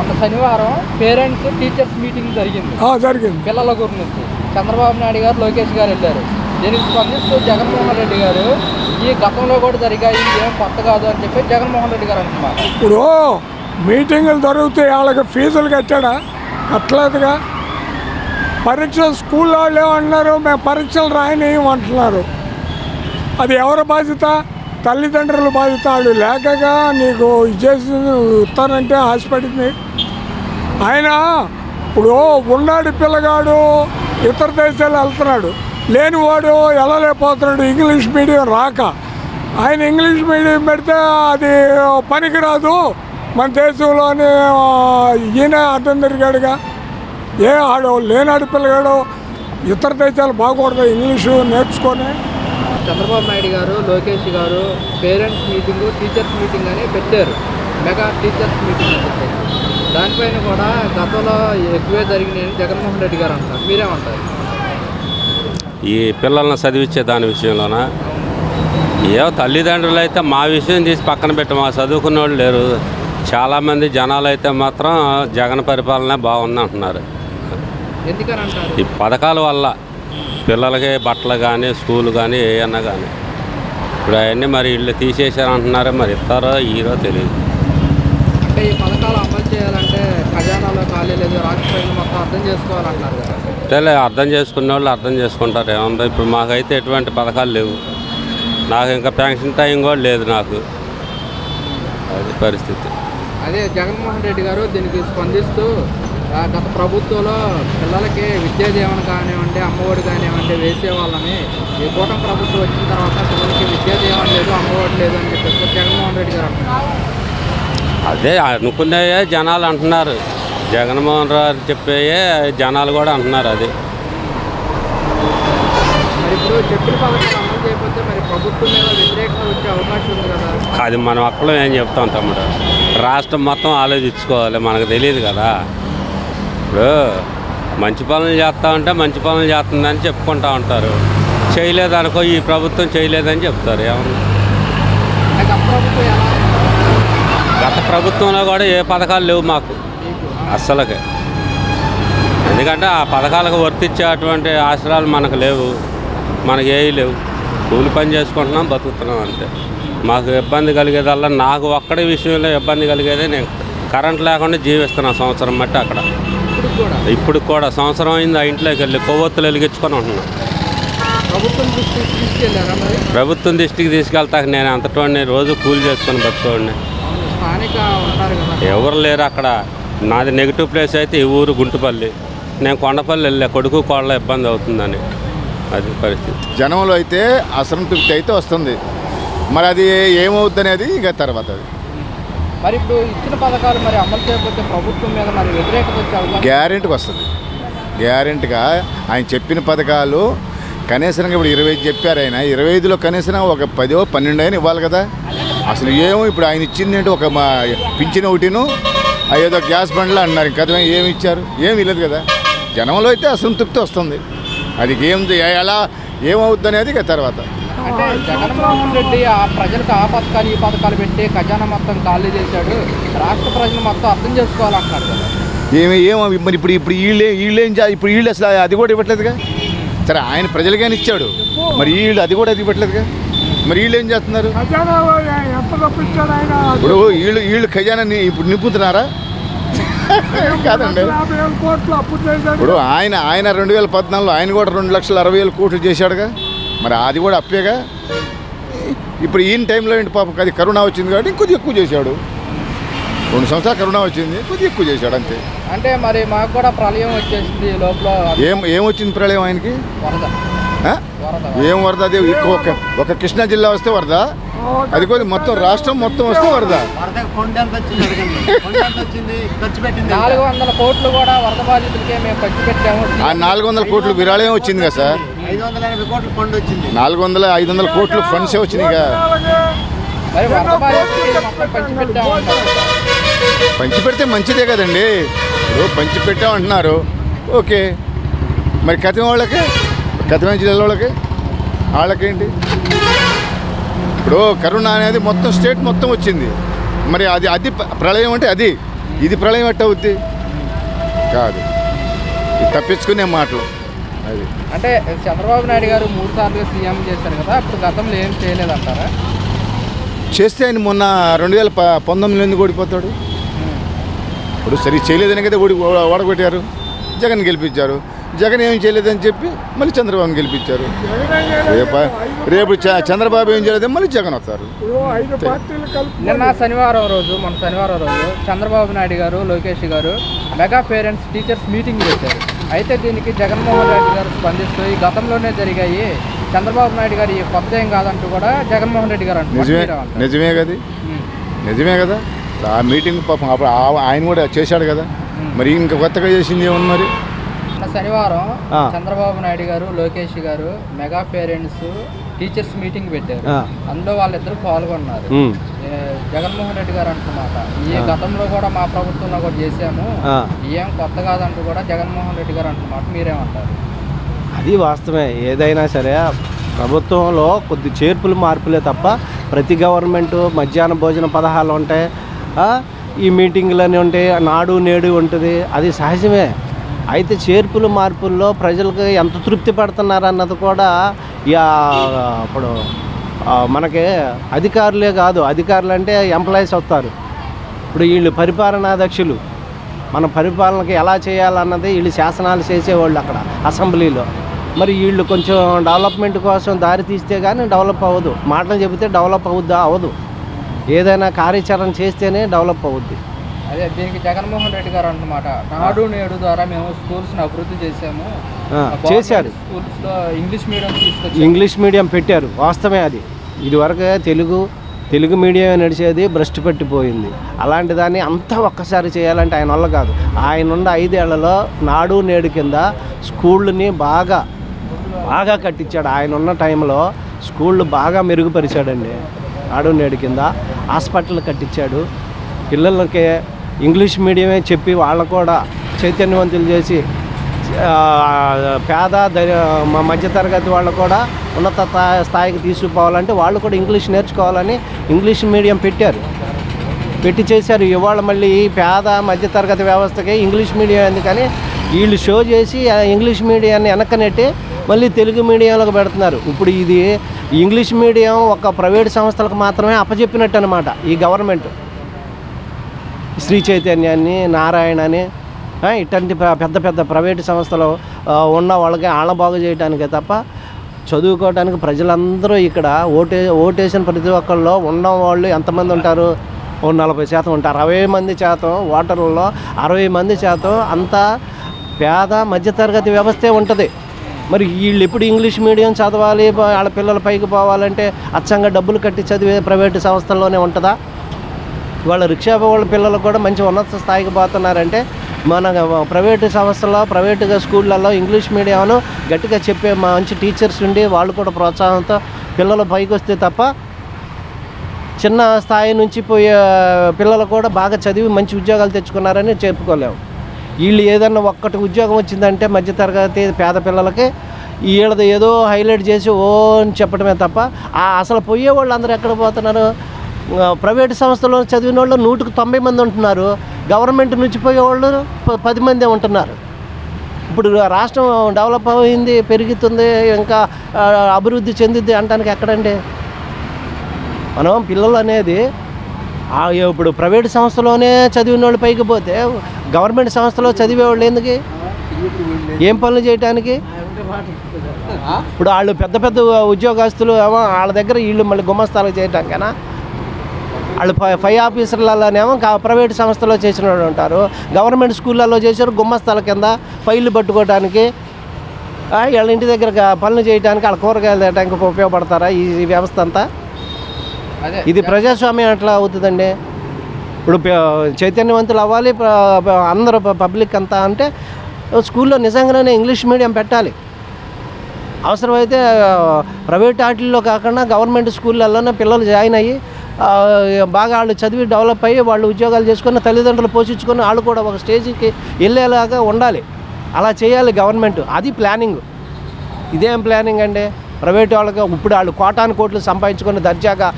మొన్న శనివారం parents teachers meeting జరిగింది. పిల్లల గురించి చంద్రబాబు నాయుడు గారు, లోకేష్ గారు వెళ్ళారు. దీనికి స్పందిస్తూ జగన్మోహన్ రెడ్డి గారు ఈ గతంలో కూడా జరిగాయి, ఏం కొత్త కాదు అని చెప్పి జగన్మోహన్ రెడ్డి గారు అంటున్నారు. ఇప్పుడు మీటింగులు దొరికితే వాళ్ళకి ఫీజులు కట్టాడా? కట్టలేదుగా. పరీక్షలు స్కూల్ వాళ్ళు ఏమంటున్నారు, మేము పరీక్షలు రాయనివ్వమంటున్నారు. అది ఎవరి బాధ్యత? తల్లిదండ్రుల బాధ్యత. వాళ్ళు లేకగా నీకు చేసి ఇస్తానంటే హాస్పిటల్ని ఆయన ఇప్పుడు ఉన్నాడు పిల్లగాడు ఇతర దేశాలు వెళ్తున్నాడు, లేనివాడు వెళ్ళలేకపోతున్నాడు ఇంగ్లీష్ మీడియం రాక. ఆయన ఇంగ్లీష్ మీడియం పెడితే అది పనికిరాదు మన దేశంలోని ఈయన అర్థం తిరిగాడుగా. ఆడు లేనాడు పిల్లగాడు ఇతర దేశాలు బాగూడదు ఇంగ్లీషు నేర్చుకొని. చంద్రబాబు నాయుడు గారు, లోకేష్ గారు పేరెంట్స్ మీటింగు, టీచర్స్ మీటింగ్ అని పెట్టారు. మెగా టీచర్స్ మీటింగ్ అని చెప్పారు. దానిపైన కూడా గతంలో ఎక్కువే జరిగినాయని జగన్మోహన్ రెడ్డి గారు అంటారు. మీరేమంటారు? ఈ పిల్లల్ని చదివించే దాని విషయంలోన తల్లిదండ్రులు అయితే మా విషయం తీసి పక్కన పెట్టి మా చదువుకున్న వాళ్ళు లేరు. చాలామంది జనాలు అయితే మాత్రం జగన్ పరిపాలనే బాగుంది అంటున్నారు. ఎందుకని అంటారు? ఈ పథకాల వల్ల పిల్లలకి బట్టలు కానీ స్కూల్ కానీ ఏమన్నా కానీ ఇప్పుడు అవన్నీ మరి ఇళ్ళు తీసేశారు అంటున్నారో మరి ఇస్తారో ఈరో తెలియదు. అంటే ఈ పథకాలు అమలు చేయాలంటే ఖజానాలో ఖాళీ లేదు, రాష్ట్ర ప్రజలు మొత్తం అర్థం చేసుకోవాలంటున్నారు కదా. అంటే అర్థం చేసుకునే వాళ్ళు అర్థం చేసుకుంటారు. ఏమన్నా ఇప్పుడు మాకైతే ఎటువంటి పథకాలు లేవు. నాకు ఇంకా పెన్షన్ టైం కూడా లేదు నాకు. అది పరిస్థితి. అదే జగన్మోహన్ రెడ్డి గారు దీనికి స్పందిస్తూ గత ప్రభుత్వంలో పిల్లలకి విద్యా దీవెన కానివ్వండి, అమ్మఒడి కానివ్వండి వేసేవాళ్ళని, ఈ కూటమి ప్రభుత్వం వచ్చిన తర్వాత పిల్లలకి విద్యా దీవెన లేదు, అమ్మఒడి లేదు అని చెప్పేసి జగన్మోహన్ రెడ్డి గారు అంటున్నారు. అదే అనుకునే జనాలు అంటున్నారు. జగన్మోహన్ రావు చెప్పేయే జనాలు కూడా అంటున్నారు. అది మరి ఇప్పుడు చెప్పిన పథకాలు అమలు చేయకపోతే మరి ప్రభుత్వం మీద వ్యతిరేకంగా వచ్చే అవకాశం ఉంది కదా. అది మనం అక్కడ ఏం చెప్తాం తమ్ముడు, రాష్ట్రం మొత్తం ఆలోచించుకోవాలి. మనకు తెలియదు కదా. ఇప్పుడు మంచి పనులు చేస్తూ ఉంటే మంచి పనులు చేస్తుందని చెప్పుకుంటూ ఉంటారు. చేయలేదనుకో ఈ ప్రభుత్వం చేయలేదని చెప్తారు. ఏమన్నా గత ప్రభుత్వంలో కూడా ఏ పథకాలు లేవు మాకు అస్సలకే. ఎందుకంటే ఆ పథకాలకు వర్తించేటువంటి ఆశ్రయాలు మనకు లేవు, మనకి ఏవి లేవు. కూలి పని చేసుకుంటున్నాం, బతుకుతున్నాం అంతే. మాకు ఇబ్బంది కలిగేదల్లా నాకు ఒక్కడి విషయంలో ఇబ్బంది కలిగేదే నేను కరెంట్ లేకుండా జీవిస్తున్నాను సంవత్సరం బట్టి అక్కడ. ఇప్పుడు కూడా సంవత్సరం అయింది ఆ ఇంట్లోకి వెళ్ళి కొవ్వొత్తులు వెలిగించుకొని ఉంటున్నాను. ప్రభుత్వం దృష్టికి తీసుకెళ్తాక నేను అంతటోడిని రోజు కూలి చేసుకొని బతుకోండి. ఎవరు లేరు అక్కడ. నాది నెగిటివ్ ప్లేస్ అయితే ఈ ఊరు గుంటుపల్లి. నేను కొండపల్లి వెళ్ళా, కొడుకు కోళ్ళ ఇబ్బంది అవుతుందని. అది పరిస్థితి. జనంలో అయితే అసంతృప్తి అయితే వస్తుంది. మరి అది ఏమవుతుంది అనేది ఇక తర్వాత అది మరి ఇప్పుడు ఇచ్చిన పథకాలు మరి అమలు చేయకపోతే ప్రభుత్వం మీద మరి వ్యతిరేకత వచ్చే అవకాశం గ్యారెంటీకి వస్తుంది. గ్యారెంటీగా ఆయన చెప్పిన పథకాలు కనీసంగా ఇప్పుడు 25 చెప్పారు. ఆయన 25లో కనీసం ఒక 10 12 అయినా ఇవ్వాలి కదా. అసలు ఏమో ఇప్పుడు ఆయన ఇచ్చింది ఏంటి, ఒక మా పింఛన్ ఒకటిను ఏదో గ్యాస్ బండ్లు అన్నారు. ఇంకా ఏమి ఇచ్చారు? ఏమి లేదు కదా. జనంలో అయితే అసంతృప్తి వస్తుంది. అది ఎలా ఏమవుద్ది అనేది ఇక తర్వాత. అంటే జగన్మోహన్ రెడ్డి ఆ ప్రజలకు ఆ పథకాలు ఈ పథకాలు పెట్టి ఖజానా మొత్తం ఖాళీ చేశాడు, రాష్ట్ర ప్రజలు మొత్తం అర్థం చేసుకోవాలంటున్నారు కదా. ఏమో మరి ఇప్పుడు వీళ్ళు అసలు అది కూడా ఇవ్వట్లేదుగా. సరే ఆయన ప్రజలకైనా ఇచ్చాడు, మరి అది కూడా అది ఇవ్వట్లేదుగా. మరి వీళ్ళు ఏం చేస్తున్నారు? ఇప్పుడు వీళ్ళు ఖజానా ఇప్పుడు నింపుతున్నారా? కాదండి. ఇప్పుడు ఆయన 2014లో ఆయన కూడా 2,60,000 కోట్లు చేశాడుగా. మరి అది కూడా అప్పేగా. ఇప్పుడు ఈయన టైంలో ఏంటి పాపం, అది కరోనా వచ్చింది కాబట్టి కొద్దిగా ఎక్కువ చేశాడు. 2 సంవత్సరాలు కరోనా వచ్చింది, కొద్దిగా ఎక్కువ చేశాడు అంతే. అంటే మరి మాకు కూడా ప్రళయం వచ్చేసింది లోపల. ఏమొచ్చింది ప్రళయం ఆయనకి? ఏం వరద? అది ఒక కృష్ణా జిల్లా వస్తే వరద, అది కూడా మొత్తం రాష్ట్రం మొత్తం వస్తే వరద. 400 కోట్లు కూడా వరద బాధితులకే మేము ఖర్చు పెట్టాము. ఆ 400 కోట్లు విరాళం వచ్చింది కదా సార్. 580 కోట్లు ఫండ్ వచ్చింది. 500 కోట్లు ఫండ్స్ వచ్చినాయిగా. పంచి పెడితే మంచిదే కదండి. ఇప్పుడు పంచి పెట్టామంటున్నారు, ఓకే. మరి కథం వాళ్ళకి, కథమైన జిల్లాల వాళ్ళకేంటి? ఇప్పుడు కరోనా అనేది మొత్తం స్టేట్ మొత్తం వచ్చింది. మరి అది ప్రళయం అంటే అది ఇది ప్రళయం ఎట్ట అవుద్ది? కాదు, ఇది తప్పించుకునే మాటలు. అది అంటే చంద్రబాబు నాయుడు గారు 3 సార్లు సీఎం చేశారు కదా, అప్పుడు గతంలో ఏం చేయలేదంటారా? చేస్తే ఆయన మొన్న 2019 ఎందుకు ఓడిపోతాడు? ఇప్పుడు సరిగ్గా చేయలేదని కదా ఓడగొట్టారు. జగన్ గెలిపించారు. జగన్ ఏం చేయలేదని చెప్పి మళ్ళీ చంద్రబాబుని గెలిపించారు. రేపు చంద్రబాబు ఏం చేయలేదని మళ్ళీ జగన్ వస్తారు. నిన్న శనివారం రోజు చంద్రబాబు నాయుడు గారు, లోకేష్ గారు మెగా పేరెంట్స్ టీచర్స్ మీటింగ్ పెట్టారు. అయితే దీనికి జగన్మోహన్ రెడ్డి గారు స్పందిస్తూ ఈ గతంలోనే జరిగాయి, చంద్రబాబు నాయుడు గారు ఈ కొత్త ఏం కాదంటూ కూడా జగన్మోహన్ రెడ్డి గారు నిజమే కదా. ఆ మీటింగ్ పాపం అప్పుడు ఆయన కూడా చేశాడు కదా, మరి ఇంకా కొత్తగా చేసింది ఏమన్నా? మరి శనివారం చంద్రబాబు నాయుడు గారు, లోకేష్ గారు మెగా పేరెంట్స్ టీచర్స్ మీటింగ్ పెట్టారు. అందులో వాళ్ళిద్దరు పాల్గొన్నారు. జగన్మోహన్ రెడ్డి గారు అంటున్నమాట, ఈ గతంలో కూడా మా ప్రభుత్వంలో కూడా చేసాము, ఏం కొత్త కాదంటూ కూడా జగన్మోహన్ రెడ్డి గారు అంటున్నమాట. మీరేమంటారు? అది వాస్తవమే. ఏదైనా సరే ప్రభుత్వంలో కొద్ది చేర్పులు మార్పులే తప్ప ప్రతి గవర్నమెంటు మధ్యాహ్న భోజన పథకాలు ఉంటాయి, ఈ మీటింగులన్నీ ఉంటాయి, నాడు నేడు ఉంటుంది, అది సహజమే. అయితే చేర్పులు మార్పుల్లో ప్రజలకు ఎంత తృప్తి పడుతున్నారు అన్నది కూడా ఇప్పుడు మనకి అధికారులే కాదు, అధికారులు అంటే ఎంప్లాయీస్ వస్తారు. ఇప్పుడు వీళ్ళు పరిపాలనాధ్యక్షులు, మన పరిపాలనకి ఎలా చేయాలన్నది వీళ్ళు శాసనాలు చేసేవాళ్ళు అక్కడ అసెంబ్లీలో. మరి వీళ్ళు కొంచెం డెవలప్మెంట్ కోసం దారి తీస్తే కానీ డెవలప్ అవ్వదు. మాటలు చెబితే డెవలప్ అవుద్దా? అవ్వదు. ఏదైనా కార్యాచరణ చేస్తేనే డెవలప్ అవుద్ది. అదే దీనికి జగన్మోహన్ రెడ్డి గారు అన్నమాట, నాడు నేడు ద్వారా మేము స్కూల్స్ని అభివృద్ధి చేశాము, చేశారు. స్కూల్స్లో ఇంగ్లీష్ మీడియం పెట్టారు. వాస్తవమే. అది ఇదివరకు తెలుగు మీడియం నడిచేది భ్రష్టు పట్టిపోయింది. అలాంటి దాన్ని అంతా ఒక్కసారి చేయాలంటే ఆయన వల్ల కాదు. ఆయన ఉన్న 5 ఏళ్లలో నాడు నేడు కింద స్కూళ్ళని బాగా కట్టించాడు. ఆయన ఉన్న టైంలో స్కూళ్ళు బాగా మెరుగుపరిచాడండి. నాడు నేడు కింద హాస్పిటల్ కట్టించాడు. పిల్లలకి ఇంగ్లీష్ మీడియమే చెప్పి వాళ్ళకు కూడా చైతన్యవంతులు చేసి పేద మధ్యతరగతి వాళ్ళు కూడా ఉన్నత స్థాయికి తీసుకుపోవాలంటే వాళ్ళు కూడా ఇంగ్లీష్ నేర్చుకోవాలని ఇంగ్లీష్ మీడియం పెట్టి చేశారు. ఇవాళ మళ్ళీ పేద మధ్యతరగతి వ్యవస్థకి ఇంగ్లీష్ మీడియం ఎందుకని వీళ్ళు షో చేసి ఇంగ్లీష్ మీడియాన్ని వెనక్కనెట్టి మళ్ళీ తెలుగు మీడియంలోకి పెడుతున్నారు. ఇప్పుడు ఇది ఇంగ్లీష్ మీడియం ఒక ప్రైవేటు సంస్థలకు మాత్రమే అప్పచెప్పినట్టు అనమాట ఈ గవర్నమెంట్. శ్రీ చైతన్యాన్ని, నారాయణని ఇట్లాంటి పెద్ద ప్రైవేటు సంస్థలు ఉన్న వాళ్ళకి ఆళ్ళ బాగు చేయడానికే తప్ప చదువుకోవడానికి ప్రజలందరూ ఇక్కడ ఓటేసిన ప్రతి ఒక్కళ్ళు ఉన్న వాళ్ళు ఎంతమంది ఉంటారు? 40% ఉంటారు. 60% ఓటర్లలో 60% అంతా పేద మధ్యతరగతి వ్యవస్థే ఉంటుంది. మరి వీళ్ళు ఎప్పుడు ఇంగ్లీష్ మీడియం చదవాలి, వాళ్ళ పిల్లలు పైకి పోవాలంటే అచ్చంగా డబ్బులు కట్టి చదివే ప్రైవేటు సంస్థల్లోనే ఉంటుందా? వాళ్ళ రిక్షా వాళ్ళ పిల్లలు కూడా మంచి ఉన్నత స్థాయికి పోతున్నారంటే మన ప్రైవేటు సంస్థల్లో ప్రైవేటుగా స్కూళ్ళల్లో ఇంగ్లీష్ మీడియంను గట్టిగా చెప్పే మంచి టీచర్స్ ఉండి వాళ్ళు కూడా ప్రోత్సాహంతో పిల్లలు పైకి వస్తే తప్ప చిన్న స్థాయి నుంచి పోయే పిల్లలు కూడా బాగా చదివి మంచి ఉద్యోగాలు తెచ్చుకున్నారని చెప్పుకోలేము. వీళ్ళు ఏదన్నా ఒక్కటి ఉద్యోగం వచ్చిందంటే మధ్యతరగతి పేద పిల్లలకి వీళ్ళది ఏదో హైలైట్ చేసి అని చెప్పడమే తప్ప అసలు పోయే వాళ్ళు అందరూ ఎక్కడ పోతున్నారు? ప్రైవేటు సంస్థలో చదివిన వాళ్ళు 100కి 90 మంది ఉంటున్నారు. గవర్నమెంట్ నుంచి పోయేవాళ్ళు 10 మందే ఉంటున్నారు. ఇప్పుడు రాష్ట్రం డెవలప్ అయింది, పెరుగుతుంది, ఇంకా అభివృద్ధి చెందిద్ది అంటానికి ఎక్కడండి? మనం పిల్లలు అనేది ఇప్పుడు ప్రైవేటు సంస్థలోనే చదివిన వాళ్ళు పైకి పోతే గవర్నమెంట్ సంస్థలో చదివేవాళ్ళు ఎందుకు? ఏం పనులు చేయడానికి? ఇప్పుడు వాళ్ళు పెద్ద ఉద్యోగస్తులు వాళ్ళ దగ్గర వీళ్ళు మళ్ళీ గుమస్తాలు చేయటానికైనా వాళ్ళు పై ఆఫీసర్లలోనేమో ప్రైవేటు సంస్థలో చేసిన వాళ్ళు ఉంటారు. గవర్నమెంట్ స్కూళ్ళల్లో చేశారు గుమ్మస్తాల కింద ఫైళ్ళు పట్టుకోవడానికి, వాళ్ళ ఇంటి దగ్గర పనులు చేయడానికి, వాళ్ళ కూరగాయలు తేయడానికి ఉపయోగపడతారా ఈ వ్యవస్థ అంతా? ఇది ప్రజాస్వామ్యం ఎట్లా అవుతుందండి? ఇప్పుడు చైతన్యవంతులు అవ్వాలి అందరూ పబ్లిక్ అంతా అంటే స్కూల్లో నిజంగానే ఇంగ్లీష్ మీడియం పెట్టాలి. అవసరమైతే ప్రైవేట్ వాటిల్లో కాకుండా గవర్నమెంట్ స్కూళ్ళల్లోనే పిల్లలు జాయిన్ అయ్యి బాగా వాళ్ళు చదివి డెవలప్ అయ్యి వాళ్ళు ఉద్యోగాలు చేసుకుని తల్లిదండ్రులు పోషించుకొని వాళ్ళు కూడా ఒక స్టేజ్కి వెళ్ళేలాగా ఉండాలి. అలా చేయాలి గవర్నమెంట్. అది ప్లానింగ్. ఇదేం ప్లానింగ్ అండి? ప్రైవేట్ వాళ్ళకి ఇప్పుడు వాళ్ళు కోటాను కోట్లు సంపాదించుకొని దర్జాగా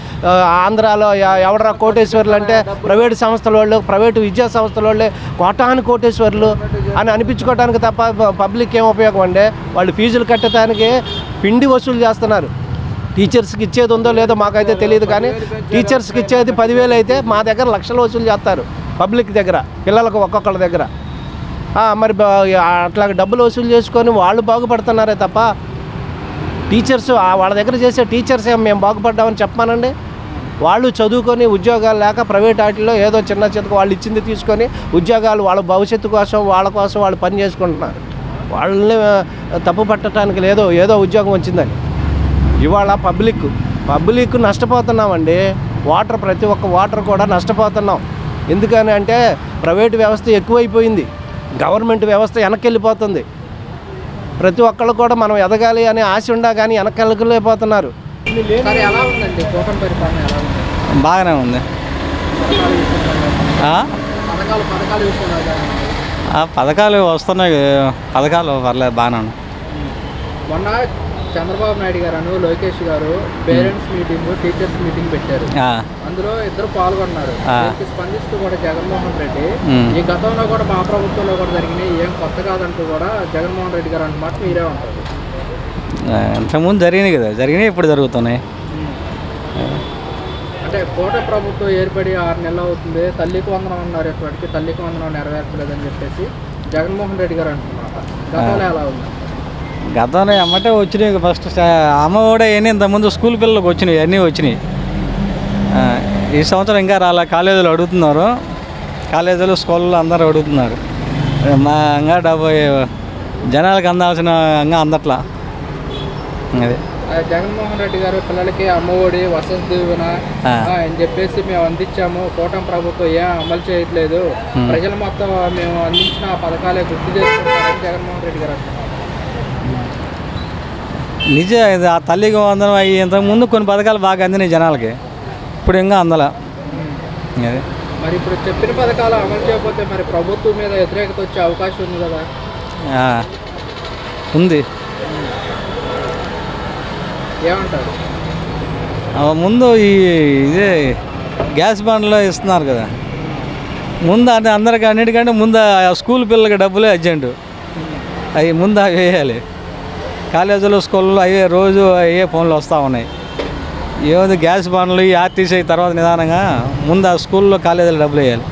ఆంధ్రాలో ఎవడరా కోటేశ్వర్లు అంటే ప్రైవేటు సంస్థల వాళ్ళు, ప్రైవేటు విద్యా సంస్థల వాళ్ళే కోటాను కోటేశ్వర్లు అని అనిపించుకోవడానికి తప్ప పబ్లిక్ ఏం ఉపయోగం అండి? వాళ్ళు ఫీజులు కట్టడానికి పిండి వసూలు చేస్తున్నారు. టీచర్స్కి ఇచ్చేది ఉందో లేదో మాకైతే తెలియదు, కానీ టీచర్స్కి ఇచ్చేది 10,000 అయితే మా దగ్గర లక్షలు వసూలు చేస్తారు పబ్లిక్ దగ్గర, పిల్లలకు ఒక్కొక్కళ్ళ దగ్గర. మరి అట్లా డబ్బులు వసూలు చేసుకొని వాళ్ళు బాగుపడుతున్నారే తప్ప టీచర్స్ వాళ్ళ దగ్గర చేసే టీచర్స్ ఏం మేము బాగుపడ్డామని చెప్పమానండి. వాళ్ళు చదువుకొని ఉద్యోగాలు లేక ప్రైవేట్ వాటిల్లో ఏదో చిన్న చిన్నకు వాళ్ళు ఇచ్చింది తీసుకొని ఉద్యోగాలు వాళ్ళ భవిష్యత్తు కోసం వాళ్ళ కోసం వాళ్ళు పని చేసుకుంటున్నారు. వాళ్ళని తప్పు పట్టడానికి లేదో ఏదో ఉద్యోగం వచ్చిందని. ఇవాళ పబ్లిక్ నష్టపోతున్నామండి. ప్రతి ఒక్క వాటర్ కూడా నష్టపోతున్నాం. ఎందుకని అంటే ప్రైవేటు వ్యవస్థ ఎక్కువైపోయింది, గవర్నమెంట్ వ్యవస్థ వెనక్కి వెళ్ళిపోతుంది. ప్రతి ఒక్కళ్ళు కూడా మనం ఎదగాలి అనే ఆశ ఉండా కానీ వెనక్కి సరే, ఎలా ఉందండి కూటమి పరిపాలన? ఎలా ఉంది? బాగానే ఉంది. పథకాల విషయంలో పథకాలు వస్తున్నాయి, పథకాలు పర్లేదు, బాగానే ఉన్నాయి. మొన్న చంద్రబాబు నాయుడు గారు లోకేష్ గారు పేరెంట్స్ మీటింగ్, టీచర్స్ మీటింగ్ పెట్టారు. అందులో ఇద్దరు పాల్గొన్నారు. దీనికి స్పందిస్తూ కూడా జగన్మోహన్ రెడ్డి ఈ గతంలో కూడా మా ప్రభుత్వంలో కూడా జరిగినాయి, ఏం కొత్త కాదంటూ కూడా జగన్మోహన్ రెడ్డి గారు అన్నమాట మీరే ఉంటారు. ఇంతకుముందు జరిగినాయి కదా, జరిగినాయి, ఇప్పుడు జరుగుతున్నాయి. అంటే కూటమి ప్రభుత్వం ఏర్పడి 6 నెలలు అవుతుంది, తల్లికి వందనం అన్నారు, ఇప్పటికీ తల్లికి వందనం నెరవేర్చలేదని చెప్పేసి జగన్మోహన్ రెడ్డి గారు అంటున్నారు. గతంలో ఎలా ఉంది? గతంలో అమ్మటే వచ్చినాయి. ఫస్ట్ అమ్మ కూడా అవన్నీ ఇంతకుముందు స్కూల్ పిల్లలకు వచ్చినాయి, అన్నీ వచ్చినాయి. ఈ సంవత్సరం ఇంకా రాలే. కాలేజీలు అడుగుతున్నారు, కాలేజీలు స్కూల్లో అందరూ అడుగుతున్నారు. మా ఇంకా జనాలకు అందాల్సిన ఇంకా అందట్లా. అదే జగన్మోహన్ రెడ్డి గారు పిల్లలకి అమ్మఒడి, వసతి దీవెన అని చెప్పేసి మేము అందించాము, కూటమి ప్రభుత్వం ఏం అమలు చేయట్లేదు, ప్రజలు మొత్తం మేము అందించిన పథకాలే గుర్తు చేసుకుంటారని జగన్మోహన్ రెడ్డి గారు అంటున్నారు. నిజం, ఆ తల్లికి వందనం అయ్యి ఇంతకుముందు కొన్ని పథకాలు బాగా అందినాయి జనాలకి, ఇప్పుడు ఇంకా అందలా. అదే మరి ఇప్పుడు చెప్పిన పథకాలు అమలు చేయకపోతే మరి ప్రభుత్వం మీద వ్యతిరేకత వచ్చే అవకాశం ఉంది కదా? ఉంది. ఏమంటారు? ముందు ఇదే గ్యాస్ బండ్లో ఇస్తున్నారు కదా, ముందు అది అందరికి అన్నిటికంటే ముందు స్కూల్ పిల్లలకి డబ్బులే అర్జెంటు, అవి ముందు అవి వేయాలి. కాలేజీలో స్కూల్లో అవే రోజు అవే ఫోన్లు వస్తూ ఉన్నాయి. ఏముంది గ్యాస్ బండ్లు, ఈ ఆర్టీసీ తర్వాత నిదానంగా ముందు ఆ స్కూల్లో కాలేజీలో డబ్బులు వేయాలి.